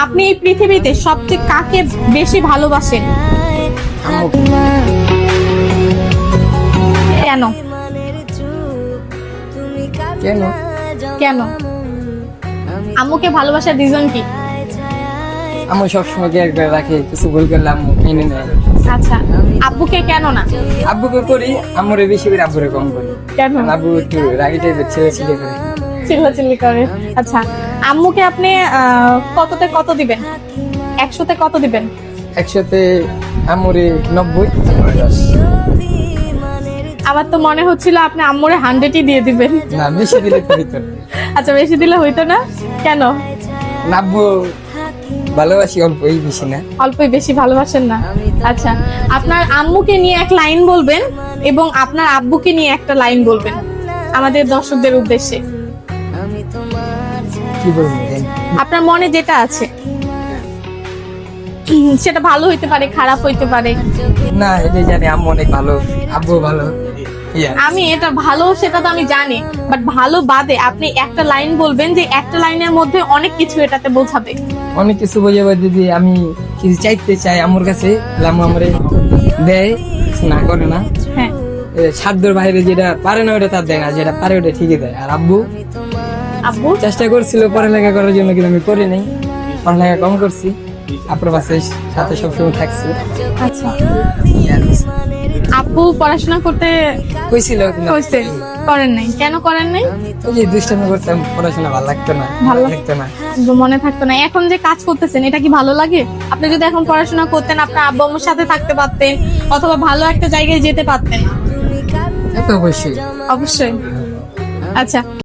আপনি এই পৃথিবীতে সবচেয়ে কাকে বেশি ভালোবাসেন? আম্মুকে। কেন? কেন? কেন আম্মুকে ভালোবাসার রিজন কি? আম্মু সবসময় কেয়ার করে রাখে, কিছু ভুল করলে আম্মু মেনে নেয়। আচ্ছা, আব্বুকে কেন না? আব্বুকে করি, আম্মুরে বেশি করে, আব্বুরে কম করি। কেন? কারণ আব্বু একটু রাগি টাইপের, ছেলে ছেলে করে। চিল্লাচিল্লি করে। আচ্ছা, আম্মুকে আপনি কততে কত দিবেন? 100-তে কত দিবেন? 100-তে আম্মুরে 90। আমার তো মনে হচ্ছিল আপনি আম্মুরে 100-ই দিয়ে দিবেন। না, বেশি দিলে তো হইতো না। আচ্ছা, বেশি দিলে হইতো না কেন? না, আব্বু ভালোবাসি অল্পই, বেশি না। অল্পই বেশি ভালোবাসেন না। আচ্ছা, আপনার আম্মুকে নিয়ে এক লাইন বলবেন এবং আপনার আব্বুকে নিয়ে একটা লাইন বলবেন আমাদের দর্শকদের উদ্দেশ্যে। কি বলবো জানি? আপনার মনে যেটা আছে, সেটা ভালো হইতে পারে, খারাপ হইতে পারে। না, এটাই জানি আম্মু অনেক ভালো, আব্বু ভালো। আমি এটা ভালো সেটা তো আমি জানি, বাট ভালো বাদে আপনি একটা লাইন বলবেন যে একটা লাইনের মধ্যে অনেক কিছু এটাতে বোঝাবে। অনেক কিছু বোঝাবে। দিদি আমি কিছু চাইতে চাই আম্মুর কাছে, আম্মু আমারে দেয়, না করে না। হ্যাঁ, সাধ্যর বাইরে যেটা পারে না ওটা তার দেয় না, যেটা পারে ওটা ঠিকই দেয়। আর আব্বু আব্বু চেষ্টা করছিল পড়ালেখা করার জন্য, কিন্তু আমি করি নাই, পড়ালেখা কম করছি। আপনার পাশে সাথে সবসময় থাকছি। আচ্ছা, আব্বু পড়াশোনা করতে কইছিল, কিন্তু কইছে, করেন নাই। কেন করেন নাই? ওই যে দুষ্টামি করতাম, পড়াশোনা ভালো লাগতো না, ভালো লাগতো না। মনে থাকতো না। এখন যে কাজ করতেছেন এটা কি ভালো লাগে? আপনি যদি এখন পড়াশোনা করতেন, আপনার আব্বু আম্মুর সাথে থাকতে পারতেন, অথবা ভালো একটা জায়গায় যেতে পারতেন। এটা অবশ্যই। অবশ্যই। আচ্ছা।